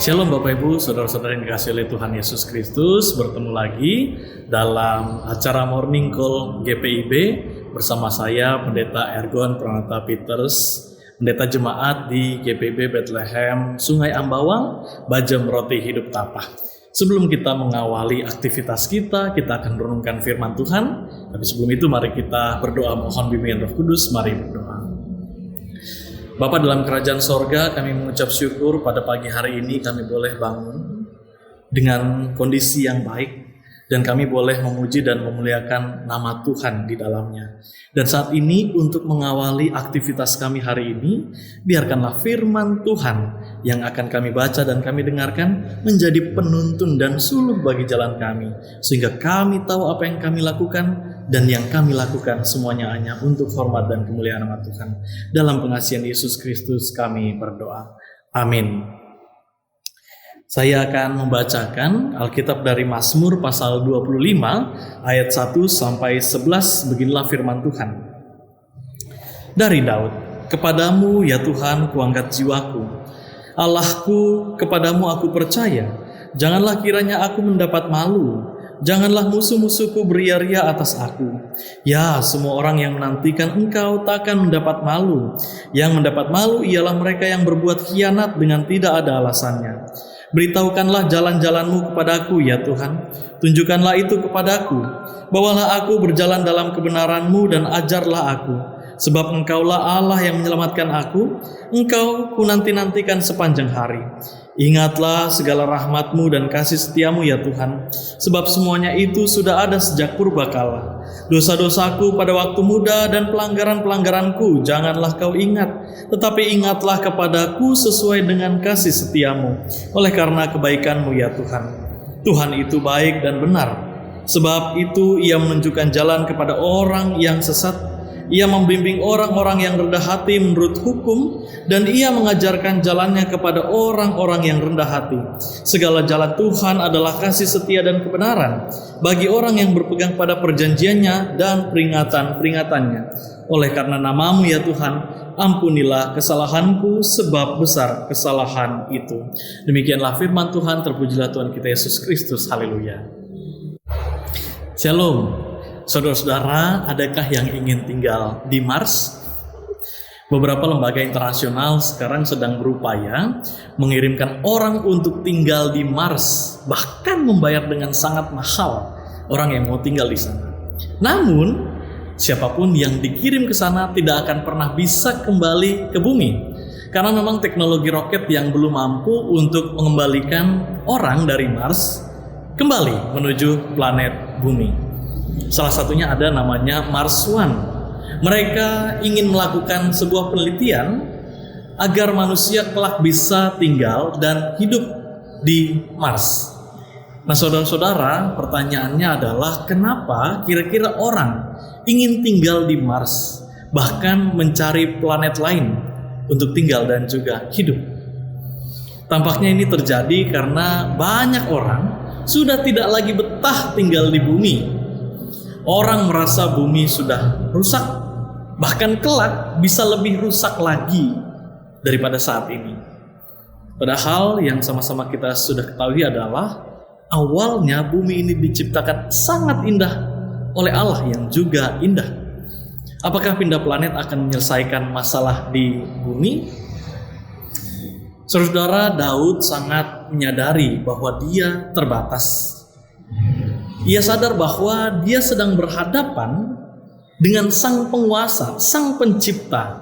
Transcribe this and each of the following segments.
Shalom Bapak Ibu, Saudara-saudara yang dikasihi oleh Tuhan Yesus Kristus. Bertemu lagi dalam acara Morning Call GPIB bersama saya Pendeta Ergon Pranata Peters, Pendeta Jemaat di GPIB Bethlehem Sungai Ambawang, Bajem Roti Hidup Tapah. Sebelum kita mengawali aktivitas kita akan merenungkan firman Tuhan. Tapi sebelum itu mari kita berdoa mohon bimbingan Roh Kudus. Mari berdoa. Bapa dalam kerajaan sorga, kami mengucap syukur pada pagi hari ini kami boleh bangun dengan kondisi yang baik dan kami boleh memuji dan memuliakan nama Tuhan di dalamnya. Dan saat ini untuk mengawali aktivitas kami hari ini, biarkanlah firman Tuhan yang akan kami baca dan kami dengarkan menjadi penuntun dan suluh bagi jalan kami, sehingga kami tahu apa yang kami lakukan dan yang kami lakukan semuanya hanya untuk hormat dan kemuliaan nama Tuhan. Dalam pengasihan Yesus Kristus kami berdoa. Amin. Saya akan membacakan Alkitab dari Mazmur pasal 25 ayat 1 sampai 11. Beginilah firman Tuhan. Dari Daud, kepadamu ya Tuhan kuangkat jiwaku. Allahku, kepadamu aku percaya. Janganlah kiranya aku mendapat malu. Janganlah musuh-musuhku beria-ria atas aku. Ya, semua orang yang menantikan engkau takkan mendapat malu. Yang mendapat malu ialah mereka yang berbuat khianat dengan tidak ada alasannya. Beritahukanlah jalan-jalanmu kepadaku ya Tuhan. Tunjukkanlah itu kepadaku. Bawalah aku berjalan dalam kebenaranmu dan ajarlah aku. Sebab engkaulah Allah yang menyelamatkan aku. Engkau ku nanti-nantikan sepanjang hari. Ingatlah segala rahmat-Mu dan kasih setiamu ya Tuhan, sebab semuanya itu sudah ada sejak purbakala. Dosa-dosaku pada waktu muda dan pelanggaran-pelanggaranku janganlah kau ingat, tetapi ingatlah kepadaku sesuai dengan kasih setiamu, oleh karena kebaikan-Mu ya Tuhan. Tuhan itu baik dan benar, sebab itu Ia menunjukkan jalan kepada orang yang sesat. Ia membimbing orang-orang yang rendah hati menurut hukum, dan Ia mengajarkan jalannya kepada orang-orang yang rendah hati. Segala jalan Tuhan adalah kasih setia dan kebenaran bagi orang yang berpegang pada perjanjiannya dan peringatan-peringatannya. Oleh karena nama-Mu ya Tuhan, ampunilah kesalahanku sebab besar kesalahan itu. Demikianlah firman Tuhan. Terpujilah Tuhan kita Yesus Kristus. Haleluya. Shalom. Saudara-saudara, adakah yang ingin tinggal di Mars? Beberapa lembaga internasional sekarang sedang berupaya mengirimkan orang untuk tinggal di Mars, bahkan membayar dengan sangat mahal orang yang mau tinggal di sana. Namun, siapapun yang dikirim ke sana tidak akan pernah bisa kembali ke bumi, karena memang teknologi roket yang belum mampu untuk mengembalikan orang dari Mars kembali menuju planet bumi. Salah satunya ada namanya Mars One. Mereka ingin melakukan sebuah penelitian agar manusia kelak bisa tinggal dan hidup di Mars. Nah, saudara-saudara, pertanyaannya adalah kenapa kira-kira orang ingin tinggal di Mars, bahkan mencari planet lain untuk tinggal dan juga hidup? Tampaknya ini terjadi karena banyak orang sudah tidak lagi betah tinggal di bumi. Orang merasa bumi sudah rusak, bahkan kelak bisa lebih rusak lagi daripada saat ini. Padahal yang sama-sama kita sudah ketahui adalah awalnya bumi ini diciptakan sangat indah oleh Allah yang juga indah. Apakah pindah planet akan menyelesaikan masalah di bumi? Saudara, Daud sangat menyadari bahwa dia terbatas. Ia sadar bahwa dia sedang berhadapan dengan sang penguasa, sang pencipta.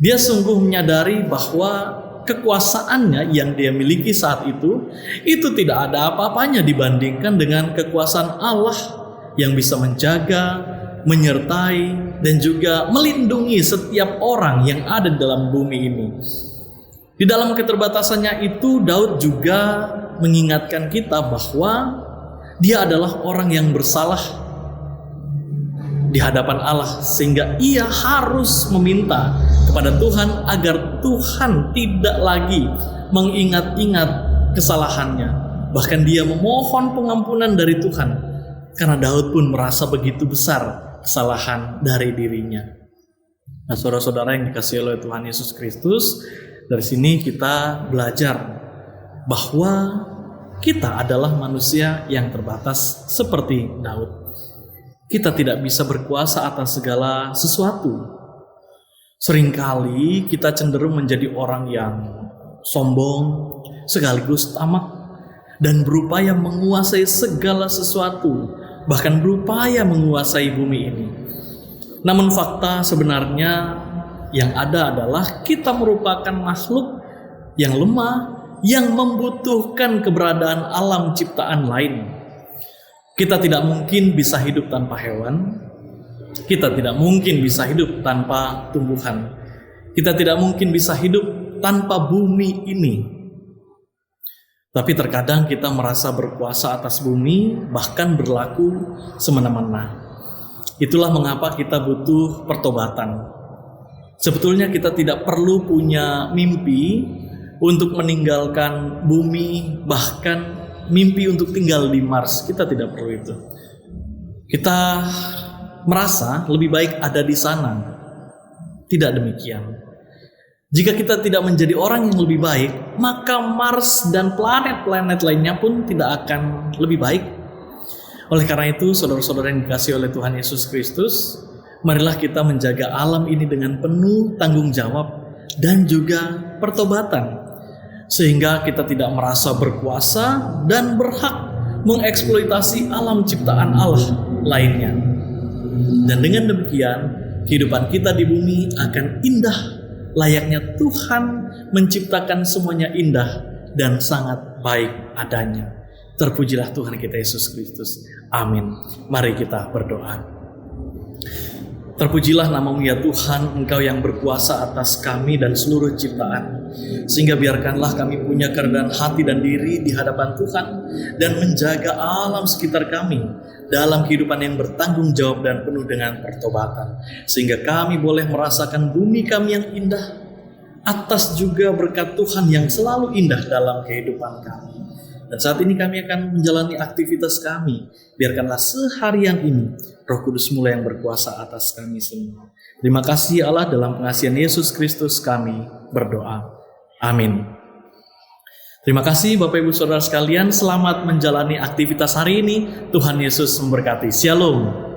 Dia sungguh menyadari bahwa kekuasaannya yang dia miliki saat itu tidak ada apa-apanya dibandingkan dengan kekuasaan Allah yang bisa menjaga, menyertai, dan juga melindungi setiap orang yang ada di dalam bumi ini. Di dalam keterbatasannya itu, Daud juga mengingatkan kita bahwa dia adalah orang yang bersalah di hadapan Allah, sehingga ia harus meminta kepada Tuhan agar Tuhan tidak lagi mengingat-ingat kesalahannya. Bahkan dia memohon pengampunan dari Tuhan, karena Daud pun merasa begitu besar kesalahan dari dirinya. Nah, saudara-saudara yang dikasihi oleh Tuhan Yesus Kristus, dari sini kita belajar bahwa kita adalah manusia yang terbatas seperti Daud. Kita tidak bisa berkuasa atas segala sesuatu. Seringkali kita cenderung menjadi orang yang sombong, sekaligus tamak, dan berupaya menguasai segala sesuatu, bahkan berupaya menguasai bumi ini. Namun fakta sebenarnya yang ada adalah kita merupakan makhluk yang lemah, yang membutuhkan keberadaan alam ciptaan lain. Kita tidak mungkin bisa hidup tanpa hewan. Kita tidak mungkin bisa hidup tanpa tumbuhan. Kita tidak mungkin bisa hidup tanpa bumi ini. Tapi terkadang kita merasa berkuasa atas bumi, bahkan berlaku semena-mena. Itulah mengapa kita butuh pertobatan. Sebetulnya kita tidak perlu punya mimpi untuk meninggalkan bumi, bahkan mimpi untuk tinggal di Mars. Kita tidak perlu itu. Kita merasa lebih baik ada di sana. Tidak demikian. Jika kita tidak menjadi orang yang lebih baik, maka Mars dan planet-planet lainnya pun tidak akan lebih baik. Oleh karena itu, saudara-saudara yang dikasihi oleh Tuhan Yesus Kristus, marilah kita menjaga alam ini dengan penuh tanggung jawab dan juga pertobatan, sehingga kita tidak merasa berkuasa dan berhak mengeksploitasi alam ciptaan Allah lainnya. Dan dengan demikian, kehidupan kita di bumi akan indah, layaknya Tuhan menciptakan semuanya indah dan sangat baik adanya. Terpujilah Tuhan kita Yesus Kristus. Amin. Mari kita berdoa. Terpujilah namamu ya Tuhan, Engkau yang berkuasa atas kami dan seluruh ciptaan. Sehingga biarkanlah kami punya kerendahan hati dan diri di hadapan Tuhan, dan menjaga alam sekitar kami dalam kehidupan yang bertanggung jawab dan penuh dengan pertobatan. Sehingga kami boleh merasakan bumi kami yang indah, atas juga berkat Tuhan yang selalu indah dalam kehidupan kami. Dan saat ini kami akan menjalani aktivitas kami. Biarkanlah seharian ini Roh Kudus mulai yang berkuasa atas kami semua. Terima kasih Allah, dalam pengasihan Yesus Kristus kami berdoa. Amin. Terima kasih Bapak Ibu Saudara sekalian. Selamat menjalani aktivitas hari ini. Tuhan Yesus memberkati. Shalom.